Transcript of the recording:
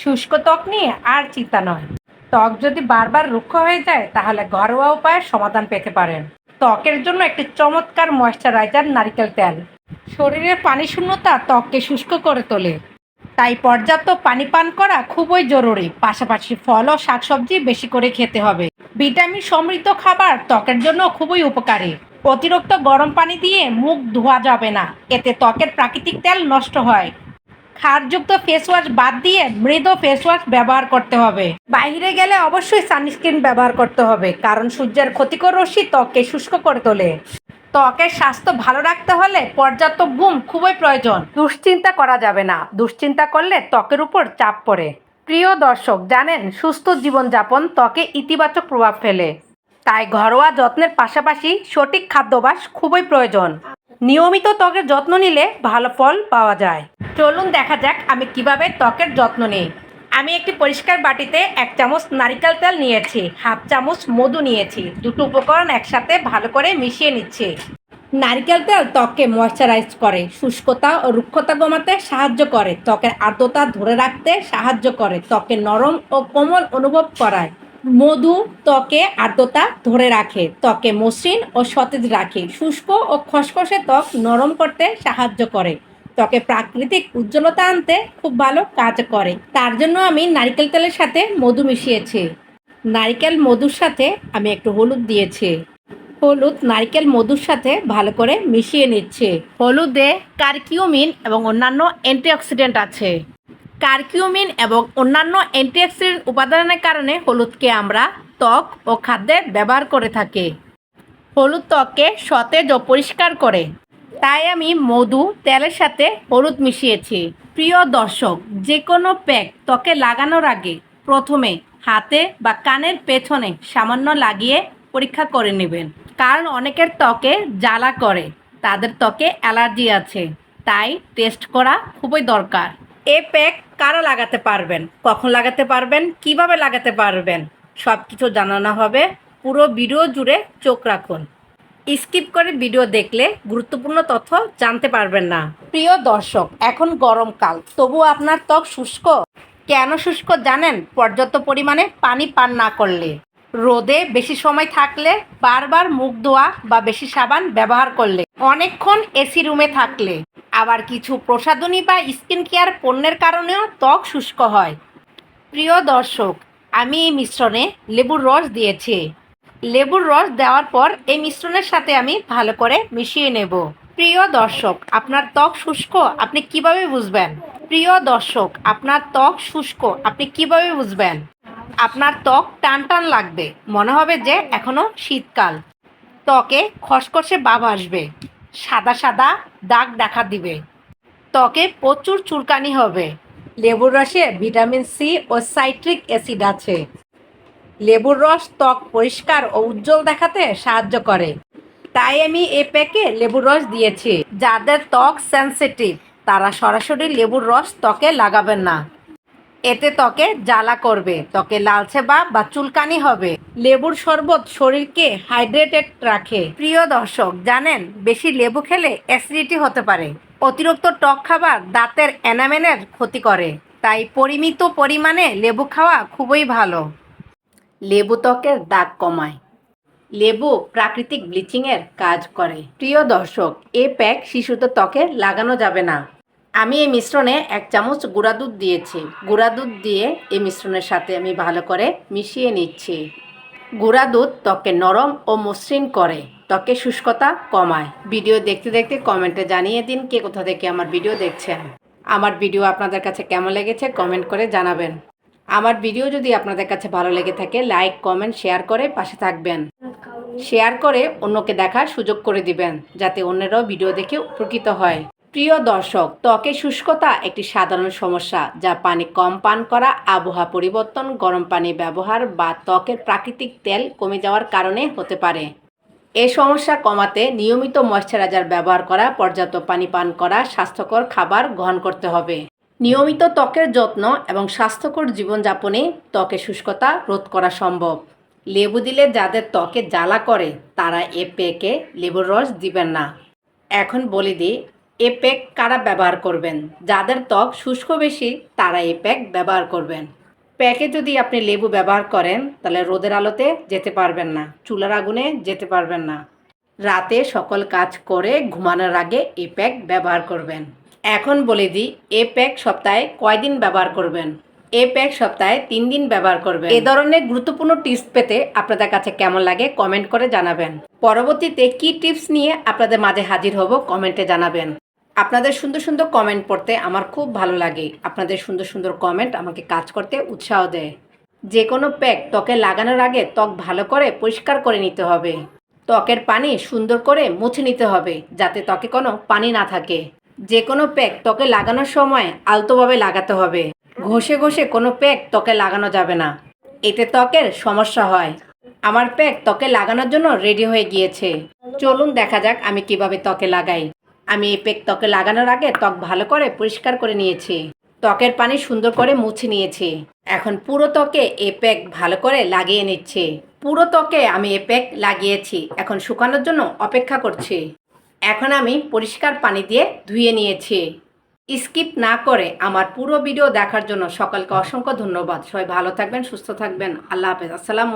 শুষ্ক ত্বক নিয়ে আর চিন্তা নয়। ত্বক যদি বারবার রুক্ষ হয়ে যায় তাহলে ঘরোয়া উপায়ে সমাধান পেতে পারেন। ত্বকের জন্য একটি চমৎকার ময়শ্চারাইজার নারিকেল তেল। শরীরের পানি শূন্যতা ত্বককে শুষ্ক করে তোলে, তাই পর্যাপ্ত পানি পান করা খুবই জরুরি। পাশাপাশি ফল ও শাকসবজি বেশি করে খেতে হবে। ভিটামিন সমৃদ্ধ খাবার ত্বকের জন্য খুবই উপকারী। অতিরিক্ত গরম পানি দিয়ে মুখ ধোয়া যাবে না, এতে ত্বকের প্রাকৃতিক তেল নষ্ট হয়। ক্ষারযুক্ত ফেস ওয়াশ বাদ দিয়ে মৃদু ফেস ওয়াশ ব্যবহার করতে হবে। বাইরে গেলে অবশ্যই সানস্ক্রিন ব্যবহার করতে হবে, কারণ সূর্যের ক্ষতিকর রশ্মি ত্বককে শুষ্ক করে তোলে। ত্বকের স্বাস্থ্য ভালো রাখতে হলে পর্যাপ্ত ঘুম খুবই প্রয়োজন। দুশ্চিন্তা করা যাবে না, দুশ্চিন্তা করলে ত্বকের উপর চাপ পড়ে। প্রিয় দর্শক, জানেন সুস্থ জীবনযাপন ত্বকে ইতিবাচক প্রভাব ফেলে, তাই ঘরোয়া যত্নের পাশাপাশি সঠিক খাদ্যাভ্যাস খুবই প্রয়োজন। নিয়মিত ত্বকের যত্ন নিলে ভালো ফল পাওয়া যায়। চলুন দেখা যাক আমি কিভাবে ত্বকের যত্ন নিই। আমি একটি পরিষ্কার বাটিতে 1 চামচ নারিকেল তেল নিয়েছি, হাফ চামচ মধু নিয়েছি। দুটো উপকরণ একসাথে ভালো করে মিশিয়ে নিচ্ছি। নারিকেল তেল ত্বককে ময়শ্চারাইজ করে, শুষ্কতা ও রুক্ষতা কমাতে সাহায্য করে, ত্বকের আর্দ্রতা ধরে রাখতে সাহায্য করে, ত্বকে নরম ও কোমল অনুভব করায়। মধু ত্বকে আর্দ্রতা ধরে রাখে, ত্বকে মসৃণ ও সতেজ রাখে, শুষ্ক ও খসখসে ত্বক নরম করতে সাহায্য করে, ত্বকে প্রাকৃতিক উজ্জ্বলতা আনতে খুব ভালো কাজ করে। তার জন্য আমি নারকেল তেলের সাথে মধু মিশিয়েছি। নারকেল মধুর সাথে আমি একটু হলুদ দিয়েছি। হলুদ নারকেল মধুর সাথে ভালো করে মিশিয়ে নিচ্ছে। হলুদে কারকিউমিন এবং অন্যান্য অ্যান্টিঅক্সিডেন্ট আছে। কারকিউমিন এবং অন্যান্য অ্যান্টিঅক্সিডেন্ট উপাদানের কারণে হলুদকে আমরা ত্বক ও খাদ্যে ব্যবহার করে থাকি। হলুদ ত্বককে সতেজ ও পরিষ্কার করে, তাই আমি মধু তেলের সাথে হলুদ মিশিয়েছি। প্রিয় দর্শক, যে কোনো প্যাক ত্বকে লাগানোর আগে প্রথমে হাতে বা কানের পেছনে সামান্য লাগিয়ে পরীক্ষা করে নেবেন, কারণ অনেকের ত্বকে জ্বালা করে, তাদের ত্বকে অ্যালার্জি আছে, তাই টেস্ট করা খুবই দরকার। এ প্যাক কারা লাগাতে পারবেন, কখন লাগাতে পারবেন, কিভাবে লাগাতে পারবেন সব কিছু জানানো হবে। পুরো ভিডিও জুড়ে চোখ রাখুন। স্কিপ করে ভিডিও দেখলে গুরুত্বপূর্ণ তথ্য জানতে পারবেন না। প্রিয় দর্শক, এখন গরমকাল, তবু আপনার ত্বক শুষ্ক। কেন শুষ্ক জানেন? পর্যাপ্ত পরিমাণে পানি পান না করলে, রোদে বেশি সময় থাকলে, বারবার মুখ ধোয়া বা বেশি সাবান ব্যবহার করলে, অনেকক্ষণ এসি রুমে থাকলে, আবার কিছু প্রসাধনী বা স্কিন কেয়ার পণ্যের কারণেও ত্বক শুষ্ক হয়। প্রিয় দর্শক, আমি এই মিশ্রণে লেবুর রস দিয়েছি। লেবুর রস দেওয়ার পর এই মিশ্রণের সাথে আমি ভালো করে মিশিয়ে নেব। প্রিয় দর্শক, আপনার ত্বক শুষ্ক আপনি কিভাবে বুঝবেন? প্রিয় দর্শক, আপনার ত্বক শুষ্ক আপনি কিভাবে বুঝবেন? আপনার ত্বক টান টান লাগবে, মনে হবে যে এখনো শীতকাল। ত্বকে খসখসে ভাব আসবে, সাদা সাদা দাগ দেখা দিবে, ত্বকে প্রচুর চুলকানি হবে। লেবুর রসে ভিটামিন সি ও সাইট্রিক অ্যাসিড আছে। লেবুর রস ত্বক পরিষ্কার ও উজ্জ্বল দেখাতে সাহায্য করে, তাই আমি এ প্যাকে লেবুর রস দিয়েছি। যাদের ত্বক সেনসিটিভ তারা সরাসরি লেবুর রস ত্বকে লাগাবেন না, এতে ত্বকে জ্বালা করবে, ত্বকে লালচে ভাব বা চুলকানি হবে। লেবুর শরবত শরীরকে হাইড্রেটেড রাখে। প্রিয় দর্শক, জানেন বেশি লেবু খেলে অ্যাসিডিটি হতে পারে। অতিরিক্ত টক খাবার দাঁতের এনামেলের ক্ষতি করে, তাই পরিমিত পরিমাণে লেবু খাওয়া খুবই ভালো। লেবু ত্বকের দাগ কমায়। লেবু প্রাকৃতিক ব্লিচিংয়ের কাজ করে। প্রিয় দর্শক, এ প্যাক শিশুদের ত্বকে লাগানো যাবে না। আমি এই মিশ্রণে 1 চামচ গুঁড়া দুধ দিয়েছি। গুঁড়া দুধ দিয়ে এই মিশ্রণের সাথে আমি ভালো করে মিশিয়ে নিচ্ছি। গুঁড়া দুধ ত্বকে নরম ও মসৃণ করে, ত্বকে শুষ্কতা কমায়। ভিডিও দেখতে দেখতে কমেন্টে জানিয়ে দিন কে কোথা থেকে আমার ভিডিও দেখছেন। আমার ভিডিও আপনাদের কাছে কেমন লেগেছে কমেন্ট করে জানাবেন। আমার ভিডিও যদি আপনাদের কাছে ভালো লেগে থাকে লাইক কমেন্ট শেয়ার করে পাশে থাকবেন। শেয়ার করে অন্যকে দেখার সুযোগ করে দিবেন, যাতে অন্যরাও ভিডিও দেখে উপকৃত হয়। প্রিয় দর্শক, ত্বকে শুষ্কতা একটি সাধারণ সমস্যা, যা পানি কম পান করা, আবহাওয়া পরিবর্তন, গরম পানি ব্যবহার বা ত্বকের প্রাকৃতিক তেল কমে যাওয়ার কারণে হতে পারে। এই সমস্যা কমাতে নিয়মিত ময়শ্চারাইজার ব্যবহার করা, পর্যাপ্ত পানি পান করা, স্বাস্থ্যকর খাবার গ্রহণ করতে হবে। নিয়মিত ত্বকের যত্ন এবং স্বাস্থ্যকর জীবনযাপনে ত্বকের শুষ্কতা রোধ করা সম্ভব। লেবু দিলে যাদের ত্বকে জ্বালা করে তারা এ প্যাকে লেবুর রস দিবেন না। এখন বলে দিই, এ প্যাক কারা ব্যবহার করবেন? যাদের ত্বক শুষ্ক বেশি তারা এই প্যাক ব্যবহার করবেন। প্যাকে যদি আপনি লেবু ব্যবহার করেন তাহলে রোদের আলোতে যেতে পারবেন না, চুলার আগুনে যেতে পারবেন না। রাতে সকল কাজ করে ঘুমানোর আগে এই প্যাক ব্যবহার করবেন। এখন বলে দিই, এ প্যাক সপ্তাহে কয়দিন ব্যবহার করবেন। এ প্যাক সপ্তাহে 3 দিন ব্যবহার করবেন। এ ধরনের গুরুত্বপূর্ণ টিপস পেতে আপনাদের কাছে কেমন লাগে কমেন্ট করে জানাবেন। পরবর্তীতে কি টিপস নিয়ে আপনাদের মাঝে হাজির হব কমেন্টে জানাবেন। আপনাদের সুন্দর সুন্দর কমেন্ট পড়তে আমার খুব ভালো লাগে। আপনাদের সুন্দর সুন্দর কমেন্ট আমাকে কাজ করতে উৎসাহ দেয়। যে কোনো প্যাক ত্বকে লাগানোর আগে ত্বক ভালো করে পরিষ্কার করে নিতে হবে। ত্বকের পানি সুন্দর করে মুছে নিতে হবে যাতে ত্বকে কোনো পানি না থাকে। যে কোনো প্যাক ত্বকে লাগানোর সময় আলতোভাবে লাগাতে হবে। ঘষে ঘষে কোনো প্যাক ত্বকে লাগানো যাবে না, এতে ত্বকের সমস্যা হয়। আমার প্যাক ত্বকে লাগানোর জন্য রেডি হয়ে গিয়েছে। চলুন দেখা যাক আমি কিভাবে ত্বকে লাগাই। আমি এই প্যাক ত্বকে লাগানোর আগে ত্বক ভালো করে পরিষ্কার করে নিয়েছি। ত্বকের পানি সুন্দর করে মুছে নিয়েছি। এখন পুরো ত্বকে এই প্যাক ভালো করে লাগিয়ে নিচ্ছি। পুরো ত্বকে আমি এই প্যাক লাগিয়েছি, এখন শুকানোর জন্য অপেক্ষা করছি। এখন আমি পরিষ্কার পানি দিয়ে ধুয়ে নিয়েছি। স্কিপ না করে আমার পুরো ভিডিও দেখার জন্য সকলকে অসংখ্য ধন্যবাদ। সবাই ভালো থাকবেন, সুস্থ থাকবেন। আল্লাহ হাফেজ। আসসালামু